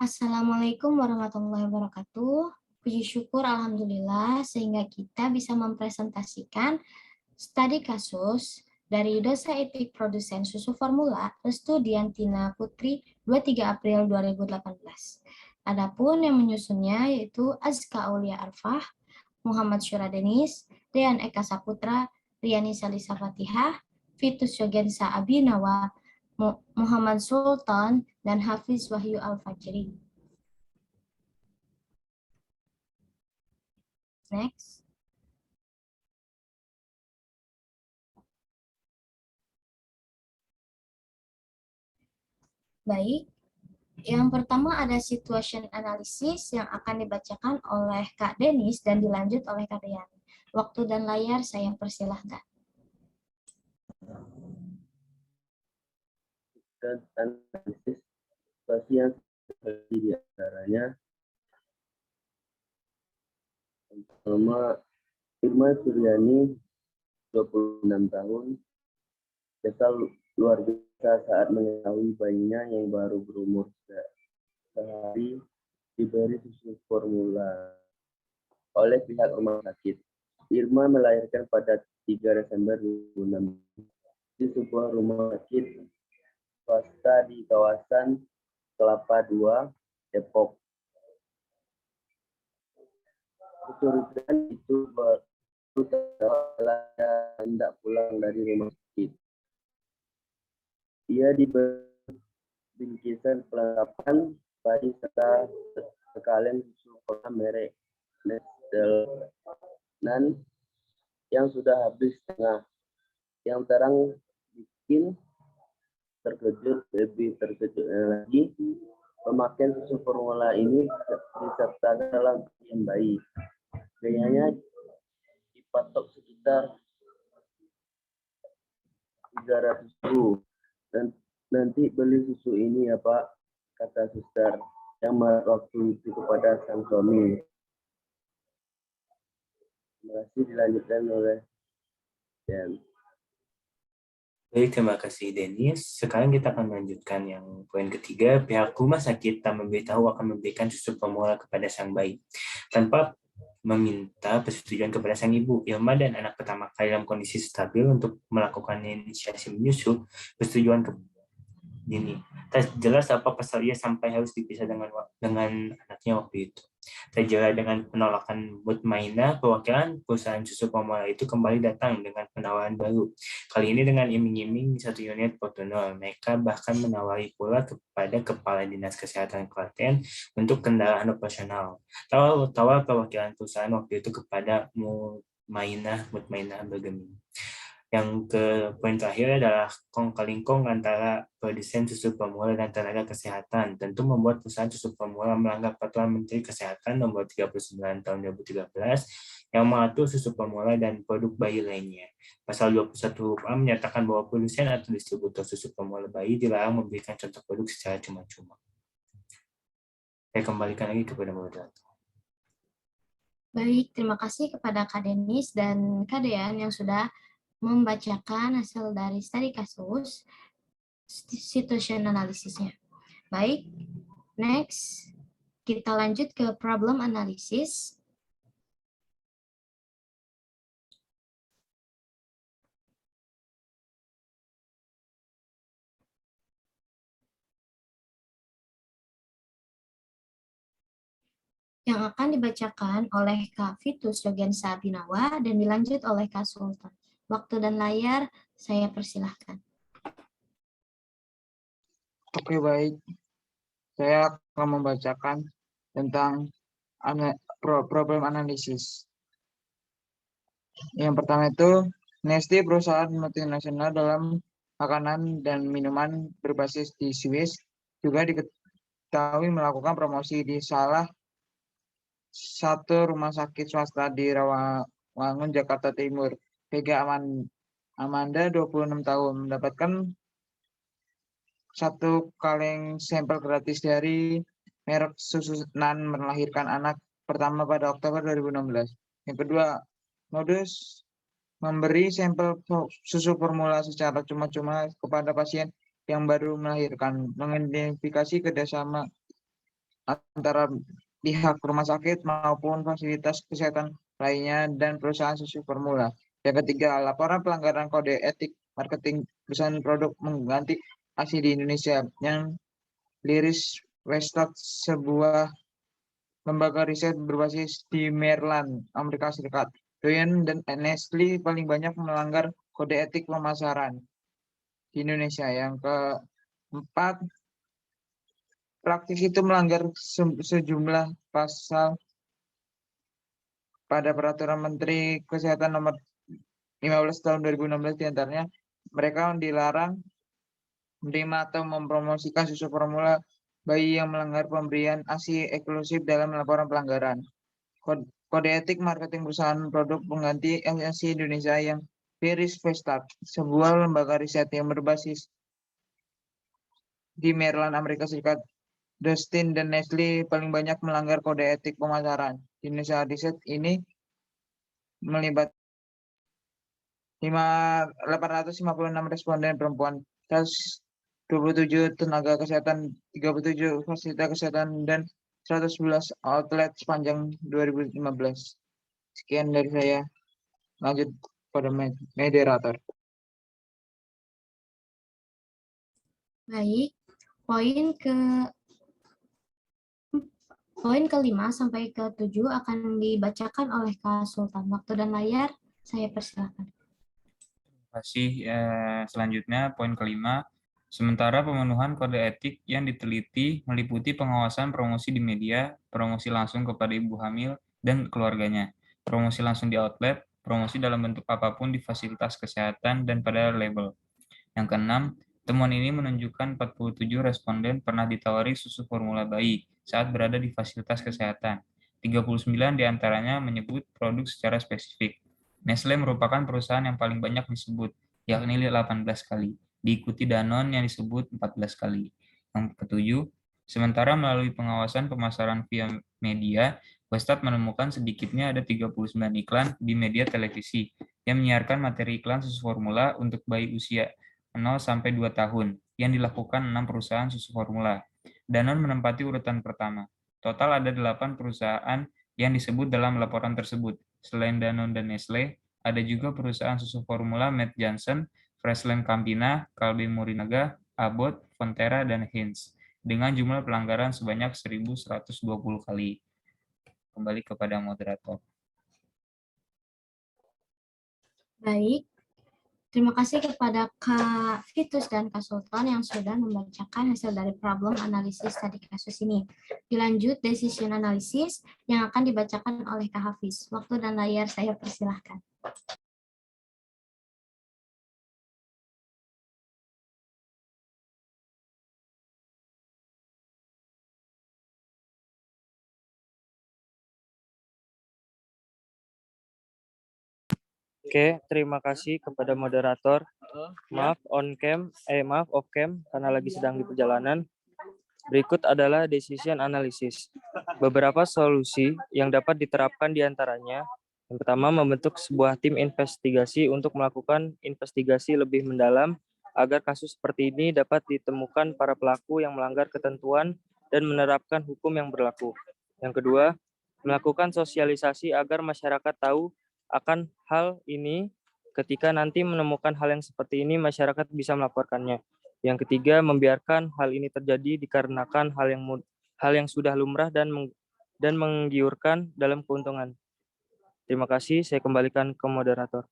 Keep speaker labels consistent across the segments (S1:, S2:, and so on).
S1: Assalamualaikum warahmatullahi wabarakatuh. Puji syukur Alhamdulillah sehingga kita bisa mempresentasikan studi kasus dari dosa etik produsen susu formula Restu Diantina Putri 23 April 2018. Adapun yang menyusunnya yaitu Azka Aulia Arfah, Muhammad Syura Denis, Dean Eka Saputra, Riani Salisa Fatihah, Fitus Yogensa Abinawa, Muhammad Sultan, dan Hafiz Wahyu Al-Fajri. Next. Baik, yang pertama ada situation analysis yang akan dibacakan oleh Kak Denis dan dilanjut oleh Kak Rian. Waktu dan layar saya persilahkan.
S2: Dan analisis situasi yang terjadi di antaranya pertama Irma Suryani 26 tahun kesal luar biasa saat mengetahui bayinya yang baru berumur sehari diberi susu formula oleh pihak rumah sakit. Irma melahirkan pada 3 Desember 2006 di sebuah rumah sakit swasta di kawasan Kelapa II, Depok. Kecurigaan itu setelah hendak pulang dari rumah sakit. Ia diberi bingkisan perlengkapan bayi serta sekalian susu formula merek Nestle yang sudah habis setengah. Yang terang bikin lebih terkejutnya lagi, pemakaian susu formula ini disertakan dalam bagian bayi. Biayanya dipatok sekitar 300.000. Dan nanti beli susu ini ya Pak, kata suster yang waktu itu kepada sang suami. Terima kasih, dilanjutkan oleh Dan.
S3: Baik, terima kasih Denis. Sekarang kita akan melanjutkan yang poin ketiga. Pihak rumah sakit tak memberitahu akan memberikan susu formula kepada sang bayi tanpa meminta persetujuan kepada sang ibu. Irma dan anak pertama kali dalam kondisi stabil untuk melakukan inisiasi menyusu. Persetujuan dini. Tak jelas apa pasal ia sampai harus dipisah dengan anaknya waktu itu. Tak jelas dengan penolakan Mutmainah, perwakilan perusahaan susu formula itu kembali datang dengan penawaran baru. Kali ini dengan iming-iming satu unit Fortuner. Mereka bahkan menawari pula kepada Kepala Dinas Kesehatan Klaten untuk kendaraan operasional. Tawar perwakilan perusahaan waktu itu kepada Mutmainah bergeming. Yang ke poin terakhir adalah kong-kalingkong antara produsen susu formula dan tenaga kesehatan tentu membuat perusahaan susu formula melanggar Peraturan Menteri Kesehatan Nomor 39 Tahun 2013 yang mengatur susu formula dan produk bayi lainnya. Pasal 21 huruf A menyatakan bahwa produsen atau distributor susu formula bayi dilarang memberikan contoh produk secara cuma-cuma. Saya kembalikan lagi kepada moderator.
S1: Baik, terima kasih kepada Kak Denis dan Kak Dean yang sudah membacakan hasil dari studi kasus situation analisisnya. Baik, next kita lanjut ke problem analysis. Yang akan dibacakan oleh Kak Fitus Yogensa Abinawa dan dilanjut oleh Kak Sultan. Waktu dan layar saya persilahkan.
S4: Oke, baik. Saya akan membacakan tentang problem analisis. Yang pertama itu, Nestle, perusahaan multinasional dalam makanan dan minuman berbasis di Swiss, juga diketahui melakukan promosi di salah satu rumah sakit swasta di Rawamangun, Jakarta Timur. Vega Amanda, 26 tahun, mendapatkan satu kaleng sampel gratis dari merek susu Nan melahirkan anak pertama pada Oktober 2016. Yang kedua, modus memberi sampel susu formula secara cuma-cuma kepada pasien yang baru melahirkan, mengidentifikasi kerjasama antara pihak rumah sakit maupun fasilitas kesehatan lainnya dan perusahaan susu formula. Yang ketiga, laporan pelanggaran kode etik marketing perusahaan produk mengganti ASI di Indonesia yang Liris Westad, sebuah lembaga riset berbasis di Maryland, Amerika Serikat. Doyen dan Nestle paling banyak melanggar kode etik pemasaran di Indonesia. Yang keempat, praktik itu melanggar sejumlah pasal pada Peraturan Menteri Kesehatan Nomor 15 Tahun 2016, diantaranya mereka dilarang menerima atau mempromosikan susu formula bayi yang melanggar pemberian ASI eksklusif dalam laporan pelanggaran. Kode etik marketing perusahaan produk pengganti ASI Indonesia yang Liris Westad, sebuah lembaga riset yang berbasis di Maryland, Amerika Serikat. Dustin dan Nestle paling banyak melanggar kode etik pemasaran. Di Indonesia, riset ini melibat 856 responden perempuan, 127 tenaga kesehatan, 37 fasilitas kesehatan, dan 111 outlet sepanjang 2015. Sekian dari saya. Lanjut pada moderator.
S1: Baik, poin ke-5 sampai ke-7 akan dibacakan oleh Kak Sultan. Waktu dan layar saya persilakan.
S5: Terima kasih. Selanjutnya, poin ke-5. Sementara pemenuhan kode etik yang diteliti meliputi pengawasan promosi di media, promosi langsung kepada ibu hamil dan keluarganya, promosi langsung di outlet, promosi dalam bentuk apapun di fasilitas kesehatan dan pada label. Yang keenam, temuan ini menunjukkan 47 responden pernah ditawari susu formula bayi saat berada di fasilitas kesehatan. 39 diantaranya menyebut produk secara spesifik. Nestle merupakan perusahaan yang paling banyak disebut, yakni 18 kali. Diikuti Danone yang disebut 14 kali. Yang ketujuh, sementara melalui pengawasan pemasaran via media, Westad menemukan sedikitnya ada 39 iklan di media televisi yang menyiarkan materi iklan susu formula untuk bayi usia 0 sampai 2 tahun yang dilakukan 6 perusahaan susu formula. Danone menempati urutan pertama. Total ada 8 perusahaan yang disebut dalam laporan tersebut. Selain Danone dan Nestle, ada juga perusahaan susu formula Mead Johnson, Freshland Campina, Calbee Morinaga, Abbott, Fonterra, dan Heinz dengan jumlah pelanggaran sebanyak 1.120 kali. Kembali kepada moderator.
S1: Baik, terima kasih kepada Kak Vitus dan Kak Sultan yang sudah membacakan hasil dari problem analisis tadi kasus ini. Dilanjut decision analysis yang akan dibacakan oleh Kak Hafiz. Waktu dan layar saya persilahkan.
S6: Oke, terima kasih kepada moderator. Maaf off cam karena lagi sedang di perjalanan. Berikut adalah decision analysis. Beberapa solusi yang dapat diterapkan diantaranya. Yang pertama, membentuk sebuah tim investigasi untuk melakukan investigasi lebih mendalam agar kasus seperti ini dapat ditemukan para pelaku yang melanggar ketentuan dan menerapkan hukum yang berlaku. Yang kedua, melakukan sosialisasi agar masyarakat tahu akan hal ini. Ketika nanti menemukan hal yang seperti ini, masyarakat bisa melaporkannya. Yang ketiga, membiarkan hal ini terjadi dikarenakan hal yang sudah lumrah dan menggiurkan dalam keuntungan. Terima kasih, saya kembalikan ke moderator.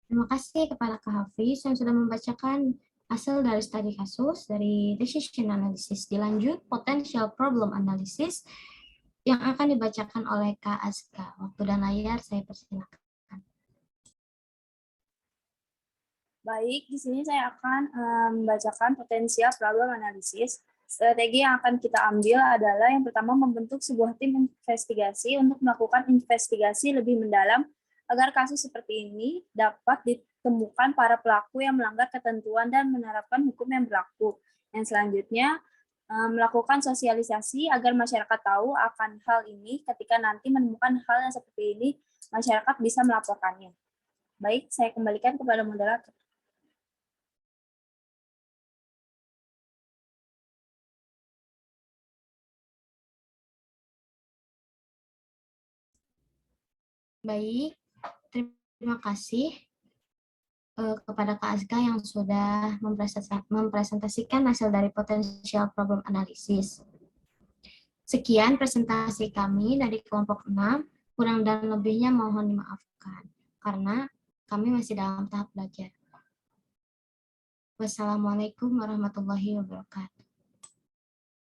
S1: Terima kasih kepada Kak Hafiz yang sudah membacakan hasil dari studi kasus dari decision analysis. Dilanjut potential problem analysis yang akan dibacakan oleh Kak Azka. Waktu dan layar saya persilakan.
S7: Baik, di sini saya akan membacakan potensial problem analysis. Strategi yang akan kita ambil adalah yang pertama membentuk sebuah tim investigasi untuk melakukan investigasi lebih mendalam agar kasus seperti ini dapat ditemukan para pelaku yang melanggar ketentuan dan menerapkan hukum yang berlaku. Yang selanjutnya, melakukan sosialisasi agar masyarakat tahu akan hal ini. Ketika nanti menemukan hal yang seperti ini, masyarakat bisa melaporkannya. Baik, saya kembalikan kepada moderator.
S1: Baik, terima kasih kepada Kak Azka yang sudah mempresentasikan hasil dari Potential Problem Analysis. Sekian presentasi kami dari kelompok 6, kurang dan lebihnya mohon dimaafkan, karena kami masih dalam tahap belajar. Wassalamualaikum warahmatullahi wabarakatuh.